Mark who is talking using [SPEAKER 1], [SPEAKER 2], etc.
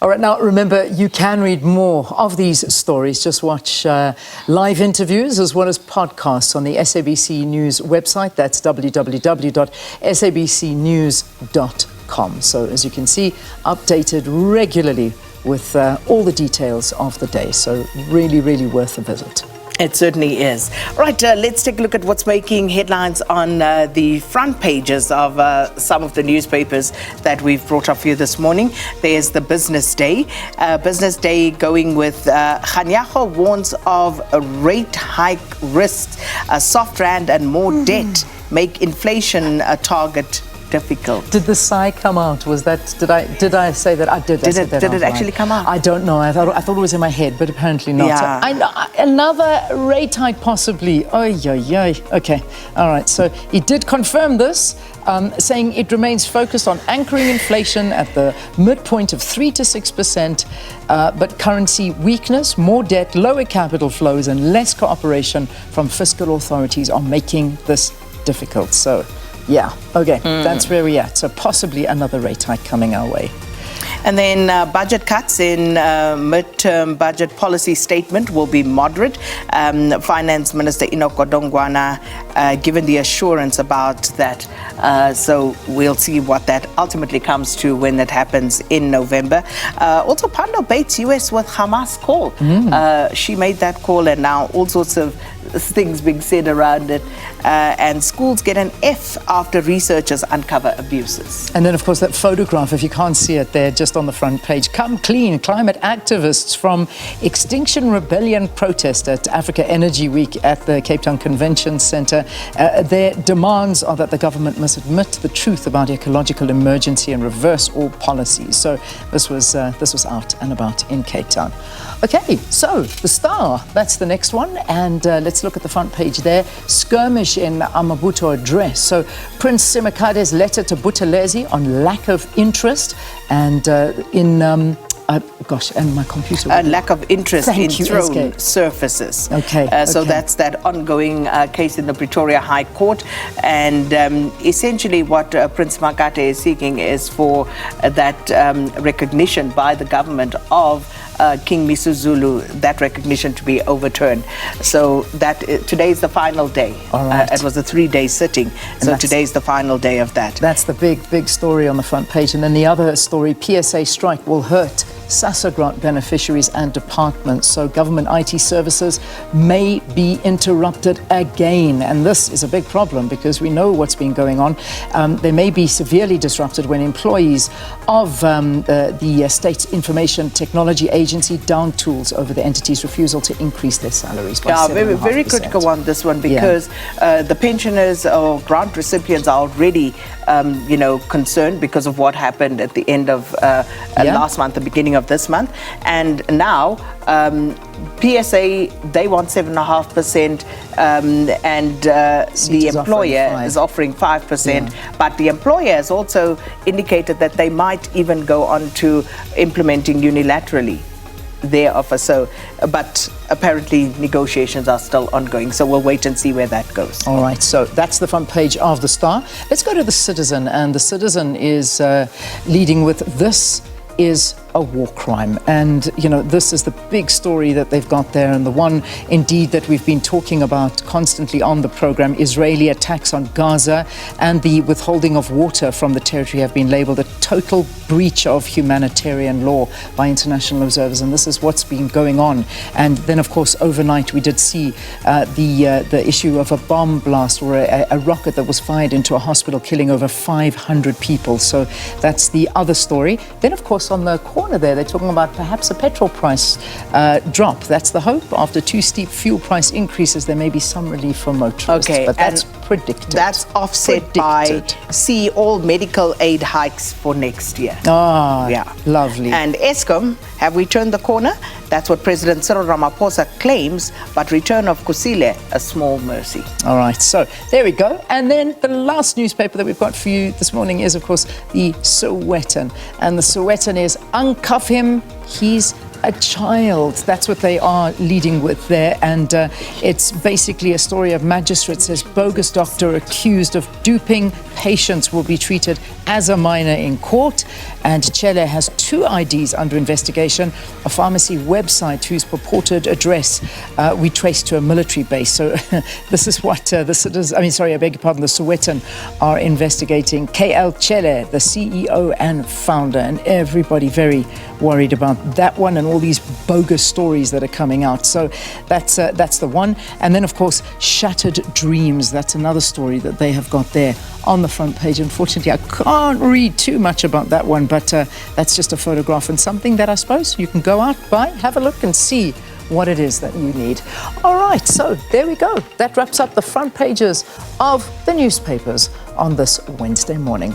[SPEAKER 1] All right, now remember, you can read more of these stories. Just watch live interviews as well as podcasts on the SABC News website. That's www.sabcnews.com. So as you can see, updated regularly with all the details of the day. So really, really worth a visit.
[SPEAKER 2] It certainly is. Right, let's take a look at what's making headlines on the front pages of some of the newspapers that we've brought up for you this morning. There's the Business Day. Business Day going with Kganyago warns of a rate hike risks, soft rand and more debt make inflation target difficult.
[SPEAKER 1] Did the sigh come out? Was that, did I say that? I did.
[SPEAKER 2] Did it actually come out?
[SPEAKER 1] I don't know. I thought it was in my head, but apparently not.
[SPEAKER 2] Yeah.
[SPEAKER 1] Another rate hike possibly. Okay. All right. So he did confirm this, saying it remains focused on anchoring inflation at the midpoint of 3 to 6%, but currency weakness, more debt, lower capital flows, and less cooperation from fiscal authorities are making this difficult. So, yeah, okay, that's where we're at. So possibly another rate hike coming our way.
[SPEAKER 2] And then budget cuts in midterm budget policy statement will be moderate. Finance Minister Enoch Godongwana given the assurance about that. So we'll see what that ultimately comes to when that happens in November. Also, Pando Bates, US with Hamas call. She made that call, and now all sorts of things being said around it. And schools get an F after researchers uncover abuses.
[SPEAKER 1] And then, of course, that photograph, if you can't see it there, just on the front page. Come clean, climate activists from Extinction Rebellion protest at Africa Energy Week at the Cape Town Convention Centre. Their demands are that the government must admit the truth about ecological emergency and reverse all policies. So this was out and about in Cape Town. Okay, so the Star, that's the next one, and let's look at the front page there. Skirmish in Amabuto address. So Prince Semakade's letter to Buthelezi on lack of interest, and and my computer.
[SPEAKER 2] Lack of interest in throne surfaces.
[SPEAKER 1] Okay.
[SPEAKER 2] So that's that ongoing case in the Pretoria High Court, and essentially what Prince Makate is seeking is for that recognition by the government of King Misuzulu, that recognition to be overturned. So that today is the final day.
[SPEAKER 1] All right.
[SPEAKER 2] It was a 3-day sitting, so today is the final day of that.
[SPEAKER 1] That's the big story on the front page. And then the other story, PSA strike will hurt SASSA grant beneficiaries and departments. So government IT services may be interrupted again. And this is a big problem because we know what's been going on. They may be severely disrupted when employees of the State Information Technology Agency down tools over the entity's refusal to increase their salaries by 7.5%.
[SPEAKER 2] Very critical on this one because the pensioners or grant recipients are already concerned because of what happened at the end of last month, the beginning of this month, and now PSA, they want 7.5%, and the employer is offering 5%, but the employer has also indicated that they might even go on to implementing unilaterally their offer. So, but apparently negotiations are still ongoing, so we'll wait and see where that goes.
[SPEAKER 1] All right, so that's the front page of the Star. Let's go to the Citizen, and the Citizen is leading with "This is a war crime." And, this is the big story that they've got there, and the one, indeed, that we've been talking about constantly on the program. Israeli attacks on Gaza and the withholding of water from the territory have been labeled a total breach of humanitarian law by international observers, and this is what's been going on. And then, of course, overnight we did see the issue of a bomb blast or a rocket that was fired into a hospital, killing over 500 people. So that's the other story. Then, of course, on the corner there, they're talking about perhaps a petrol price drop. That's the hope. After 2 steep fuel price increases, there may be some relief for motorists.
[SPEAKER 2] Okay,
[SPEAKER 1] but that's predicted.
[SPEAKER 2] That's offset by all medical aid hikes for next year.
[SPEAKER 1] Ah, lovely.
[SPEAKER 2] And Eskom, have we turned the corner? That's what President Cyril Ramaphosa claims, but return of Kusile, a small mercy.
[SPEAKER 1] All right, so there we go. And then the last newspaper that we've got for you this morning is, of course, the Sowetan. And the Sowetan is "Uncuff him, he's a child. That's what they are leading with there. And it's basically a story of magistrate says bogus doctor accused of duping patients will be treated as a minor in court. And Chele has 2 IDs under investigation. A pharmacy website whose purported address we traced to a military base. So this is what the citizens, I beg your pardon, the Sowetan are investigating. KL Chele, the CEO and founder, and everybody very worried about that one and all these bogus stories that are coming out. So that's the one. And then, of course, Shattered Dreams. That's another story that they have got there on the front page. Unfortunately, I can't read too much about that one, but that's just a photograph and something that I suppose you can go out, buy, have a look and see what it is that you need. All right, so there we go. That wraps up the front pages of the newspapers on this Wednesday morning.